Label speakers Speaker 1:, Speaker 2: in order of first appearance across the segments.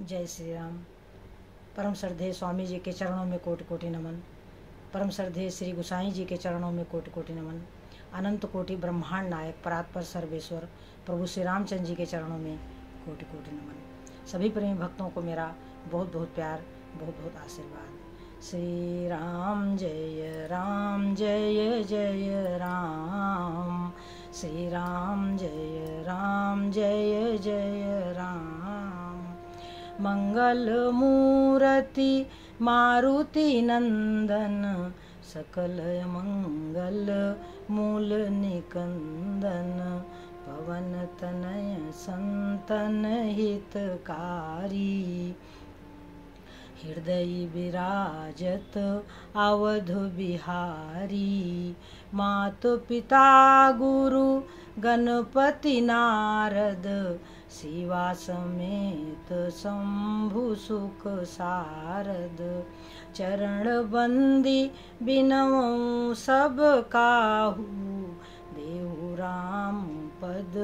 Speaker 1: जय श्री राम। परम श्रद्धेय स्वामी जी के चरणों में कोटि कोटि नमन। परम श्रद्धेय श्री गोसाई जी के चरणों में कोटि कोटि नमन। अनंत कोटि ब्रह्मांड नायक परात्पर सर्वेश्वर प्रभु श्री रामचंद्र जी के चरणों में कोटि कोटि नमन। सभी प्रेमी भक्तों को मेरा बहुत बहुत प्यार, बहुत बहुत आशीर्वाद। श्री राम जय जय राम। श्री राम जय जय राम। मंगल मूर्ति मारुति नंदन, सकल मंगल मूल निकंदन। पवन तनय संतन हितकारी, हृदय विराजत अवध बिहारी। मात पिता गुरु गणपति नारद, शिवा समेत शंभु सुख सारद। चरण बंदी बिनऊ सब काहू, देहु राम पद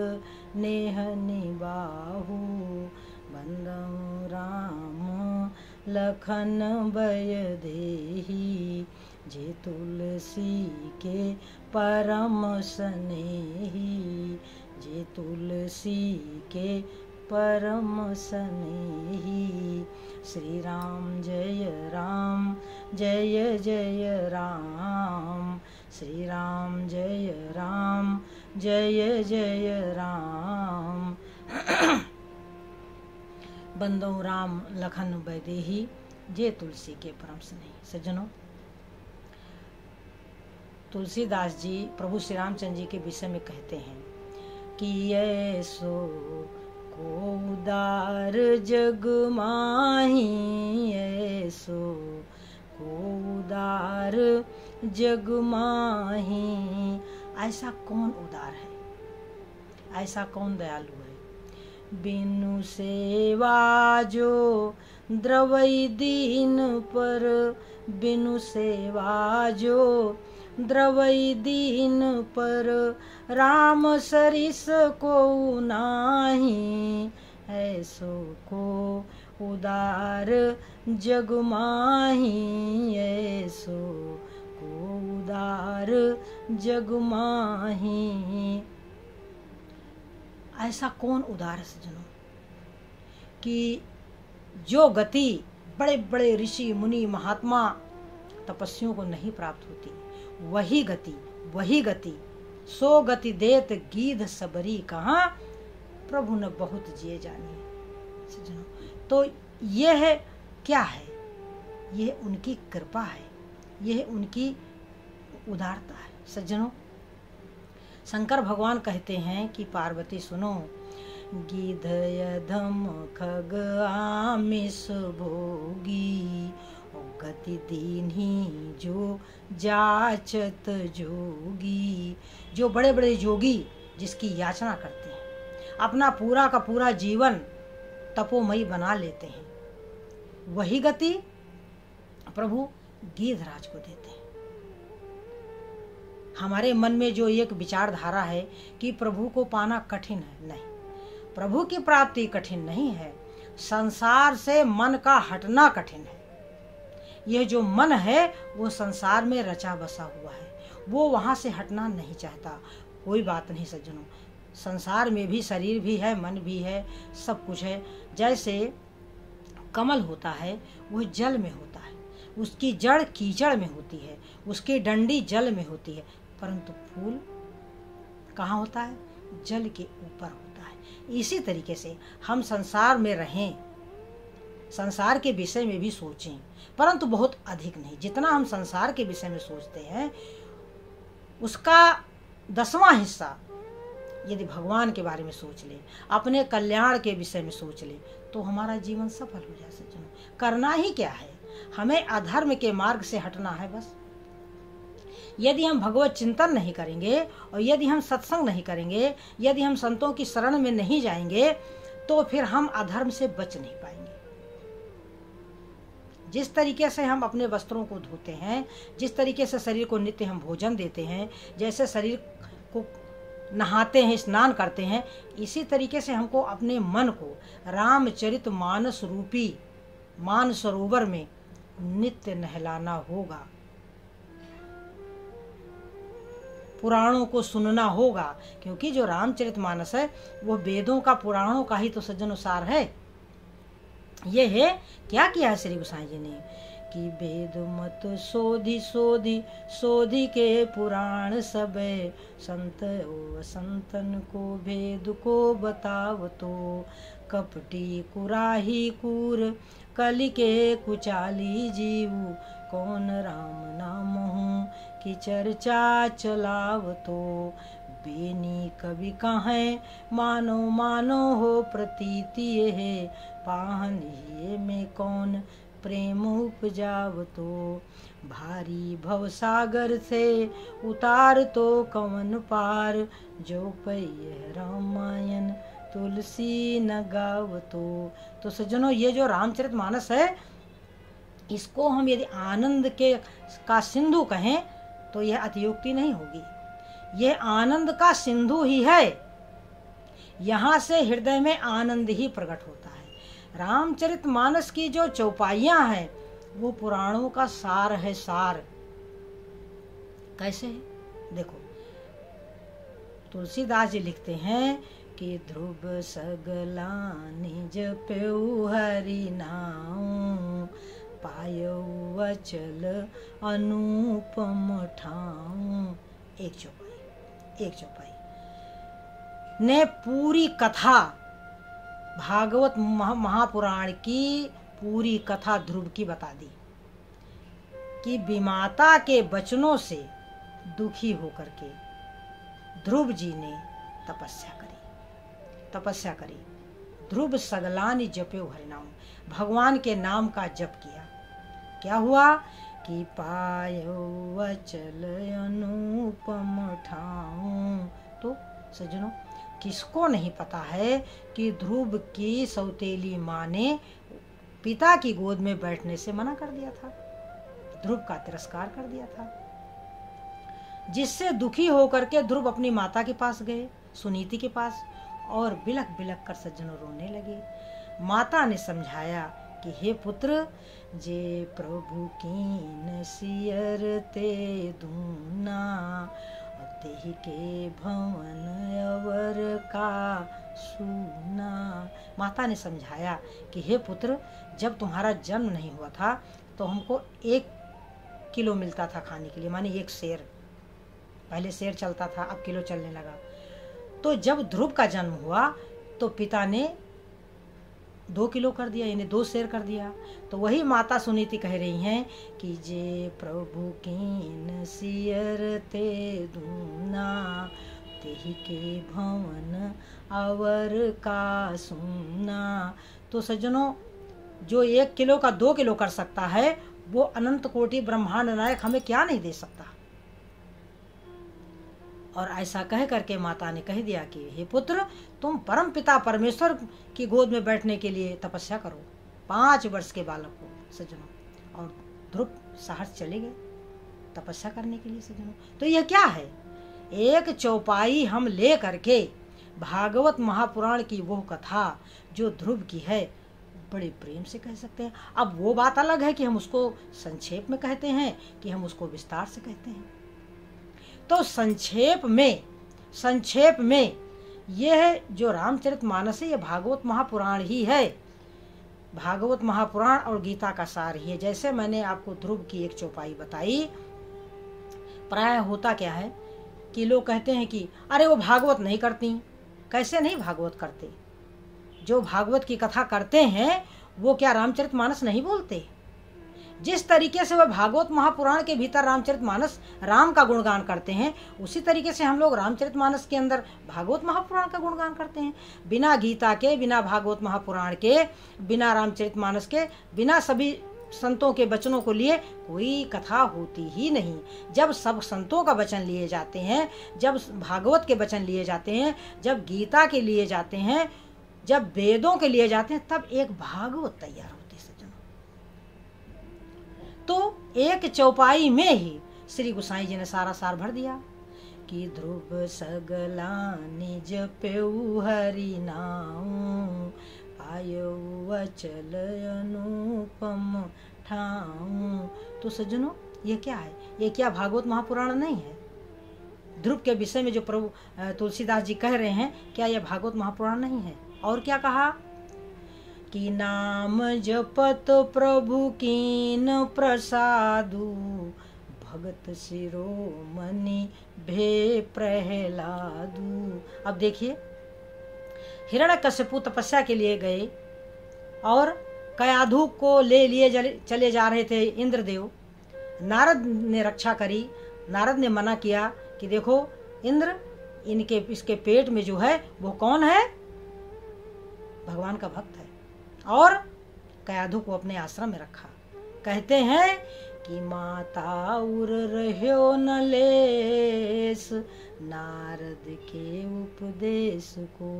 Speaker 1: नेह निबाहु। बंदऊ राम लखन बय देही, जे तुलसी के परम स्नेही। जे तुलसी के परम स्नेही। श्री राम जय जय राम। श्री राम जय जय राम। बंदो राम लखन बैदेही, जे तुलसी के परम स्नेही। सज्जनों, तुलसीदास जी प्रभु श्री रामचंद्र जी के विषय में कहते हैं कि ऐसो को उदार जग माही, ऐसो को उदार जग माही। ऐसा कौन उदार है, ऐसा कौन दयालु है। बिनु सेवा जो द्रवई दीन पर, बिनु सेवा जो द्रवई दीन पर। राम सरिस को नाही, ऐसो को उदार जग माही। ऐसो को उदार जग माही। ऐसा कौन उदार है सज्जनों कि जो गति बड़े बड़े ऋषि मुनि महात्मा तपस्वियों को नहीं प्राप्त होती, वही गति सो गति देत गीध सबरी। कहाँ प्रभु ने बहुत जिए जानिए। सज्जनों, तो यह क्या है, यह उनकी कृपा है, यह उनकी उदारता है। सज्जनों, शंकर भगवान कहते हैं कि पार्वती सुनो, गिध यधम खग आमिष भोगी। गति दीन्ही जो जाचत जोगी। जो बड़े बड़े जोगी जिसकी याचना करते हैं, अपना पूरा का पूरा जीवन तपोमयी बना लेते हैं, वही गति प्रभु गिधराज को देते हैं। हमारे मन में जो एक विचारधारा है कि प्रभु को पाना कठिन है, नहीं, प्रभु की प्राप्ति कठिन नहीं है, संसार से मन का हटना कठिन है। यह जो मन है वो संसार में रचा बसा हुआ है, वो वहाँ से हटना नहीं चाहता। कोई बात नहीं सज्जनों, संसार में भी शरीर भी है, मन भी है, सब कुछ है। जैसे कमल होता है वह जल में होता है, उसकी जड़ कीचड़ में होती है, उसकी डंडी जल में होती है, परंतु फूल कहाँ होता है, जल के ऊपर होता है। इसी तरीके से हम संसार में रहें, संसार के विषय में भी सोचें, परंतु बहुत अधिक नहीं। जितना हम संसार के विषय में सोचते हैं उसका 10वां हिस्सा यदि भगवान के बारे में सोच ले, अपने कल्याण के विषय में सोच ले, तो हमारा जीवन सफल हो जाए। सज्जनों, करना ही क्या है, हमें अधर्म के मार्ग से हटना है बस। यदि हम भगवत चिंतन नहीं करेंगे और यदि हम सत्संग नहीं करेंगे, यदि हम संतों की शरण में नहीं जाएंगे, तो फिर हम अधर्म से बच नहीं पाएंगे। जिस तरीके से हम अपने वस्त्रों को धोते हैं, जिस तरीके से शरीर को नित्य हम भोजन देते हैं, जैसे शरीर को नहाते हैं, स्नान करते हैं, इसी तरीके से हमको अपने मन को रामचरित मानस रूपी मान सरोवर में नित्य नहलाना होगा, पुराणों को सुनना होगा। क्योंकि जो रामचरितमानस है वो वेदों का, पुराणों का ही तो सज्जनुसार है। ये है क्या किया है श्री गोसाई जी ने कि वेद मत सोधी सोधी सोधी के पुराण सबे, संत ओ संतन को भेद को बताव तो, कपटी कुराही कूर कलि के कुचाली जीवु, कौन राम नाम हूँ की चर्चा चलाव तो, बेनी कवि कहें मानो मानो हो प्रतीति है, पाहन ये में कौन प्रेम उपजाव तो, भारी भव सागर से उतार तो कवन पार, जो पै रामायण तुलसी न गाव तो सज्जनों, ये जो रामचरितमानस है इसको हम यदि आनंद के का सिंधु कहें तो यह अतियोक्ति नहीं होगी। यह आनंद का सिंधु ही है, यहाँ से हृदय में आनंद ही प्रकट होता है। रामचरितमानस की जो चौपाइयां हैं वो पुराणों का सार है। सार कैसे है देखो, तुलसीदास जी लिखते हैं कि ध्रुव सगला निज पेउ हरि नाउ, पायउ अचल अनुपम ठाऊ। एक चौपाई ने पूरी कथा, भागवत महापुराण की पूरी कथा ध्रुव की बता दी कि विमाता के वचनों से दुखी होकर के ध्रुव जी ने तपस्या करी। ध्रुव सगलानि जप्यो हरिनाम, भगवान के नाम का जप किया। क्या हुआ कि पायो अचल अनुपम ठाऊ। तो सज्जनों, किसको नहीं पता है कि ध्रुव की सौतेली माँ ने पिता की गोद में बैठने से मना कर दिया था, ध्रुव का तिरस्कार कर दिया था, जिससे दुखी होकर के ध्रुव अपनी माता के पास गए, सुनीति के पास, और बिलख बिलख कर सज्जनों रोने लगे। माता ने समझाया कि हे पुत्र, जे प्रभु कीन सियर ते दूना, तेहि के भवन अवर का सुना। माता ने समझाया कि हे पुत्र, जब तुम्हारा जन्म नहीं हुआ था तो हमको 1 किलो मिलता था खाने के लिए, माने 1 शेर। पहले शेर चलता था, अब किलो चलने लगा। तो जब ध्रुव का जन्म हुआ तो पिता ने 2 किलो कर दिया, यानी 2 शेर कर दिया। तो वही माता सुनीति कह रही हैं कि जे प्रभु कीन सियर ते दूना, तेहि के भवन अवर का सुना। तो सज्जनों, जो 1 किलो का 2 किलो कर सकता है वो अनंत कोटि ब्रह्मांड नायक हमें क्या नहीं दे सकता। और ऐसा कह करके माता ने कह दिया कि हे पुत्र, तुम परम पिता परमेश्वर की गोद में बैठने के लिए तपस्या करो। 5 वर्ष के बालक को सज्जनों, और ध्रुव सहर्ष चले गए तपस्या करने के लिए सज्जनों। तो यह क्या है, एक चौपाई हम ले करके भागवत महापुराण की वो कथा जो ध्रुव की है बड़े प्रेम से कह सकते हैं। अब वो बात अलग है कि हम उसको संक्षेप में कहते हैं कि हम उसको विस्तार से कहते हैं। तो संक्षेप में यह जो रामचरितमानस है, यह भागवत महापुराण ही है। भागवत महापुराण और गीता का सार ही है। जैसे मैंने आपको ध्रुव की एक चौपाई बताई, प्राय होता क्या है कि लोग कहते हैं कि अरे वो भागवत नहीं करती। कैसे नहीं भागवत करते? जो भागवत की कथा करते हैं वो क्या रामचरितमानस नहीं बोलते? जिस तरीके से वह भागवत महापुराण के भीतर रामचरितमानस राम का गुणगान करते हैं, उसी तरीके से हम लोग रामचरितमानस के अंदर भागवत महापुराण का गुणगान करते हैं। बिना गीता के, बिना भागवत महापुराण के, बिना रामचरितमानस के, बिना सभी संतों के वचनों को लिए कोई कथा होती ही नहीं। जब सब संतों का वचन लिए जाते हैं, जब भागवत के वचन लिए जाते हैं, जब गीता के लिए जाते हैं, जब वेदों के लिए जाते हैं, तब एक भागवत तैयार होती है सज्जनों। तो एक चौपाई में ही श्री गोसाई जी ने सारा सार भर दिया कि ध्रुव सगला निज पेऊ हरि नाऊ, आयऊ अचल अनुपम ठाऊ। तो सज्जनों, ये क्या है? ये क्या भागवत महापुराण नहीं है? ध्रुव के विषय में जो प्रभु तुलसीदास जी कह रहे हैं, क्या यह भागवत महापुराण नहीं है? और क्या कहा कि नाम जपत प्रभु कीन प्रसादु, भगत शिरोमणि भे प्रहलादु। अब देखिए, हिरण्यकश्यपु तपस्या के लिए गए और कयाधु को ले लिए चले जा रहे थे इंद्रदेव। नारद ने रक्षा करी। नारद ने मना किया कि देखो इंद्र, इसके पेट में जो है वो कौन है? भगवान का भक्त है। और कयाधु को अपने आश्रम में रखा। कहते हैं कि माता उर रह्यो न लेस, नारद के उपदेश को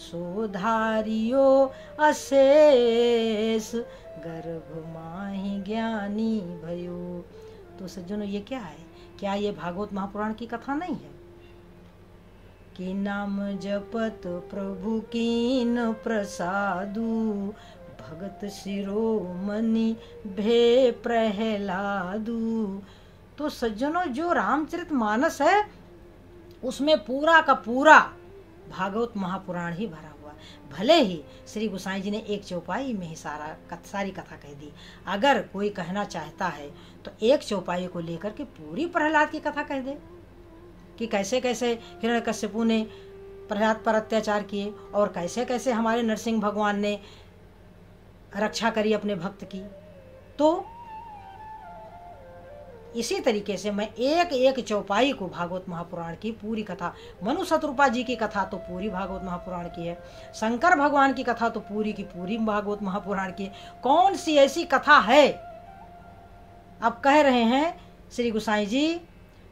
Speaker 1: सोधारियो अशेष, गर्भ माहि ज्ञानी भयो। तो सज्जनों, ये क्या है? क्या ये भागवत महापुराण की कथा नहीं है? कि नाम जपत प्रभु कीन प्रसादु, भगत शिरोमणि भे प्रहलादु। तो सज्जनों, जो रामचरितमानस है उसमें पूरा का पूरा भागवत महापुराण ही भरा हुआ। भले ही श्री गोसाई जी ने एक चौपाई में ही सारी कथा कह दी। अगर कोई कहना चाहता है तो एक चौपाई को लेकर के पूरी प्रहलाद की कथा कह दे कि कैसे कैसे हिरण्यकश्यपु ने प्रहलाद पर अत्याचार किए और कैसे कैसे हमारे नरसिंह भगवान ने रक्षा करी अपने भक्त की। तो इसी तरीके से मैं एक एक चौपाई को भागवत महापुराण की पूरी कथा, मनु शतरूपा जी की कथा तो पूरी भागवत महापुराण की है, शंकर भगवान की कथा तो पूरी की पूरी भागवत महापुराण की है। कौन सी ऐसी कथा है? अब कह रहे हैं श्री गोसाई जी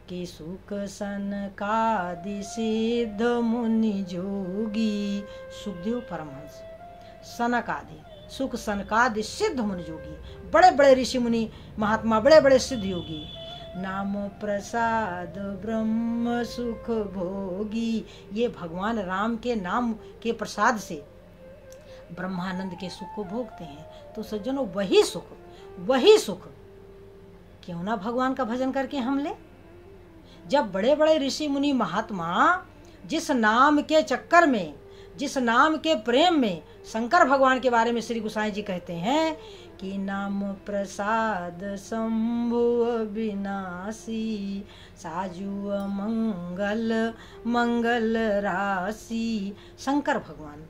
Speaker 1: कि सुख सनकादि सिद्ध मुनि जोगी, सुखदेव परमहंस, सनक आदि, सुख सनकादि सिद्ध मुनि जोगी, बड़े बड़े ऋषि मुनि महात्मा, बड़े बड़े सिद्ध योगी, नाम प्रसाद ब्रह्म सुख भोगी। ये भगवान राम के नाम के प्रसाद से ब्रह्मानंद के सुख को भोगते हैं। तो सज्जनों, वही सुख क्यों ना भगवान का भजन करके हम ले। जब बड़े बड़े ऋषि मुनि महात्मा जिस नाम के चक्कर में, जिस नाम के प्रेम में शंकर भगवान के बारे में श्री गोसाई जी कहते हैं कि नाम प्रसाद शंभु अविनाशी, साजु मंगल मंगल राशि। शंकर भगवान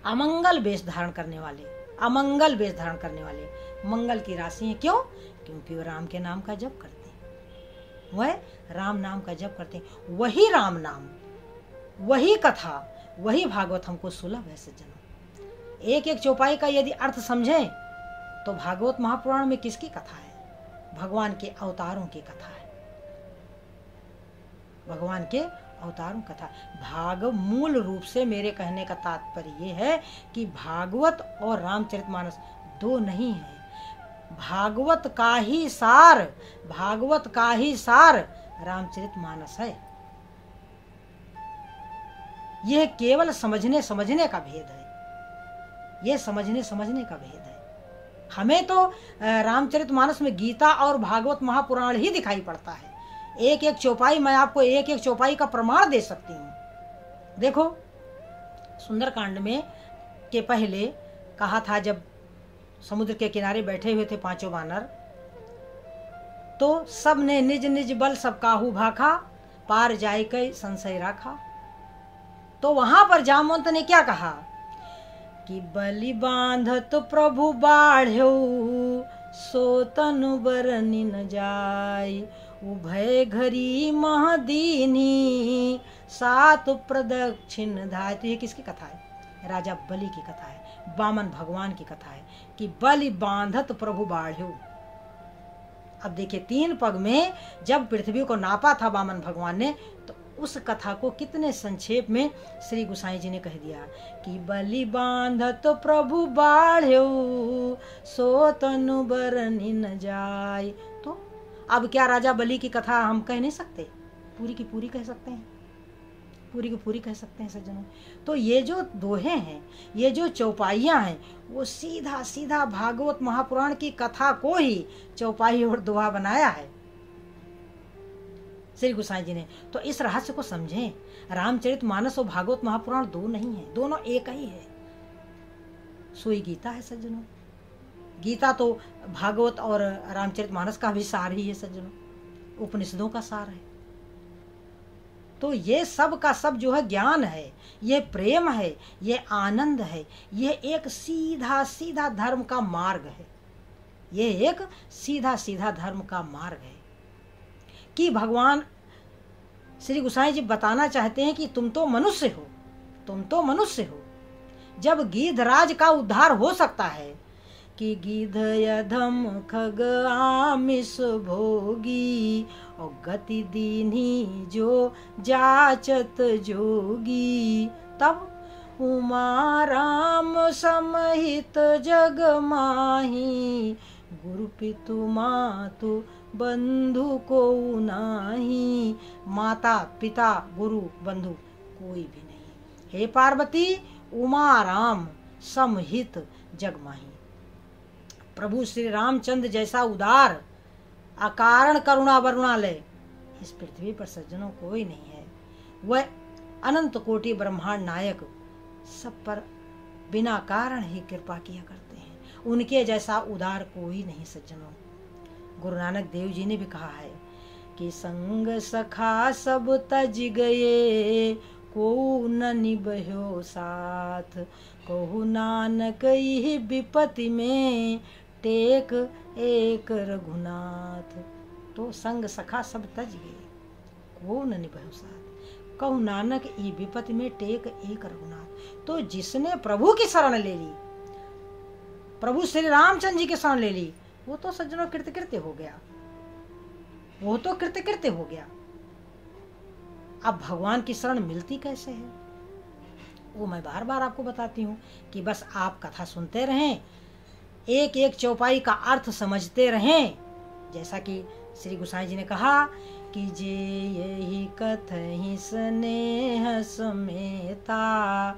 Speaker 1: अमंगल वेश धारण करने वाले, अमंगल वेश धारण करने वाले, मंगल की राशि है। क्यों? क्योंकि वो राम के नाम का जप करते हैं, वह राम नाम का जप करते हैं। वही राम नाम, वही कथा, वही भागवत हमको सुलभ है सज्जनों। एक एक चौपाई का यदि अर्थ समझें तो भागवत महापुराण में किसकी कथा है? भगवान के अवतारों की कथा है, भगवान के अवतारों कथा। मूल रूप से मेरे कहने का तात्पर्य ये है कि भागवत और रामचरितमानस दो नहीं है। भागवत का ही सार, भागवत का ही सार रामचरितमानस है। यह केवल समझने का भेद है, यह समझने का भेद है। हमें तो रामचरितमानस में गीता और भागवत महापुराण ही दिखाई पड़ता है। एक एक चौपाई, मैं आपको एक एक चौपाई का प्रमाण दे सकती हूँ। देखो, सुंदरकांड में के पहले कहा था, जब समुद्र के किनारे बैठे हुए थे पांचों वानर, तो सब ने निज निज बल सब काहू भाखा, पार जाय कई संशय राखा। तो वहां पर जामवंत ने क्या कहा कि बलि बांधत प्रभु बाढ़्यो, सो तनु बरनि न जाय, उभय घरी महदीनी, सात प्रदक्षिण धाय। तो ये किसकी कथा है? राजा बलि की कथा है, वामन भगवान की कथा है कि बलि बांधत प्रभु बाढ़्यो। अब देखिए, 3 पग में जब पृथ्वी को नापा था वामन भगवान ने, तो उस कथा को कितने संक्षेप में श्री गोसाई जी ने कह दिया कि बलि बांधत प्रभु बाढ़्यो, सो तनु बरनि न जाय। तो अब क्या राजा बलि की कथा हम कह नहीं सकते? पूरी की पूरी कह सकते हैं, पूरी की पूरी कह सकते हैं सज्जनों। तो ये जो दोहे हैं, ये जो चौपाइयाँ हैं, वो सीधा सीधा भागवत महापुराण की कथा को ही चौपाई और दोहा बनाया है श्री गोसाई जी ने। तो इस रहस्य को समझें, रामचरितमानस और भागवत महापुराण दो नहीं है, दोनों एक ही है। सोई गीता है सज्जनों। गीता तो भागवत और रामचरितमानस का भी सार ही है सज्जनों, उपनिषदों का सार है। तो ये सब का सब जो है ज्ञान है, ये प्रेम है, ये आनंद है, ये एक सीधा सीधा धर्म का मार्ग है। ये एक सीधा सीधा धर्म का मार्ग है कि भगवान श्री गोसाई जी बताना चाहते हैं कि तुम तो मनुष्य हो, तुम तो मनुष्य हो। जब गिद्धराज का उद्धार हो सकता है कि गिद्ध यधम खग आमिष भोगी, और गति दीन्ही जो जाचत जोगी, तब उमा राम समहित जग माही, गुरु पितु मातु बंधु को नाही, माता पिता गुरु बंधु कोई भी नहीं। हे पार्वती, उमा राम समहित जग माही। प्रभु श्री रामचंद्र जैसा उदार अकारण करुणा वरुणालय इस पृथ्वी पर सज्जनों कोई नहीं है। वह अनंत कोटि ब्रह्मांड नायक सब पर बिना कारण ही कृपा किया करते हैं। उनके जैसा उदार कोई नहीं सज्जनों। गुरु नानक देव जी ने भी कहा है कि संग सखा सब तज गए, को न निभयो साथ, कहु नानक ही विपत्ति में, टेक एक रघुनाथ। तो संग सखा सब तज गए, को न निभयो साथ, कहु नानक ई विपत्ति में, टेक एक रघुनाथ। तो जिसने प्रभु की शरण ले ली, प्रभु श्री रामचंद्र जी की शरण ले ली, वो तो सज्जनों कृतकृत्य हो गया, वो तो कृतकृत्य हो गया। अब भगवान की शरण मिलती कैसे है, वो मैं बार बार आपको बताती हूँ कि बस आप कथा सुनते रहें, एक एक चौपाई का अर्थ समझते रहें। जैसा कि श्री गोसाई जी ने कहा कि जे यही कथहि स्नेह समेता,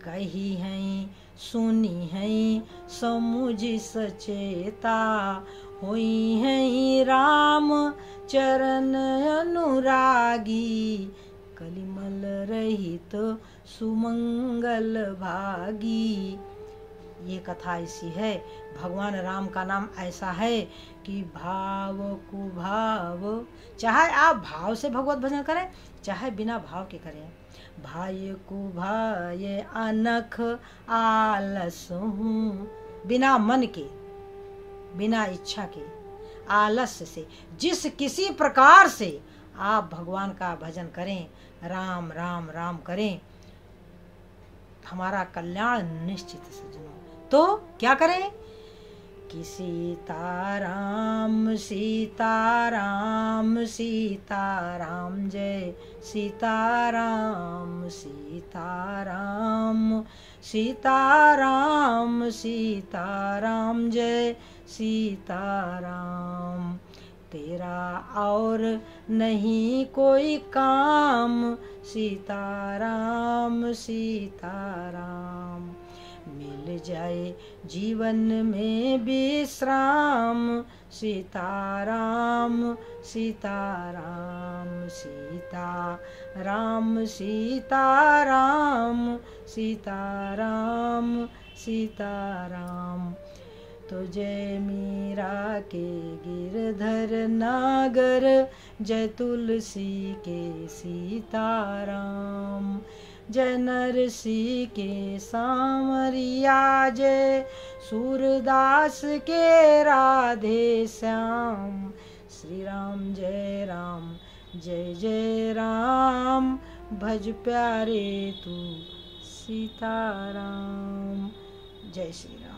Speaker 1: कही हैं सुनी हैं समुझ सचेता, होई हैं राम चरण अनुरागी, कलिमल रहित सुमंगल भागी। ये कथा ऐसी है, भगवान राम का नाम ऐसा है कि भाव कुभाव, चाहे आप भाव से भगवत भजन करें, चाहे बिना भाव के करें। भाई कुभाय अनख आलस हूँ, बिना मन के, बिना इच्छा के, आलस्य से, जिस किसी प्रकार से आप भगवान का भजन करें, राम राम राम करें, हमारा कल्याण निश्चित है सज्जनों। तो क्या करें कि सीताराम सीताराम सीताराम, जय सीताराम सीताराम सीताराम सीताराम, जय सीताराम। तेरा और नहीं कोई काम, सीताराम सीताराम। मिल जाए जीवन में विश्राम, सीताराम सीताराम सीताराम सीताराम सीताराम सीताराम। तो जय मीरा के गिरधर नागर, जय तुलसी के सीताराम, जय नरसी के सामरिया, जय सूरदास के राधे श्याम। श्री राम जय राम, जय जय राम, भज प्यारे तू सीताराम। जय श्री राम।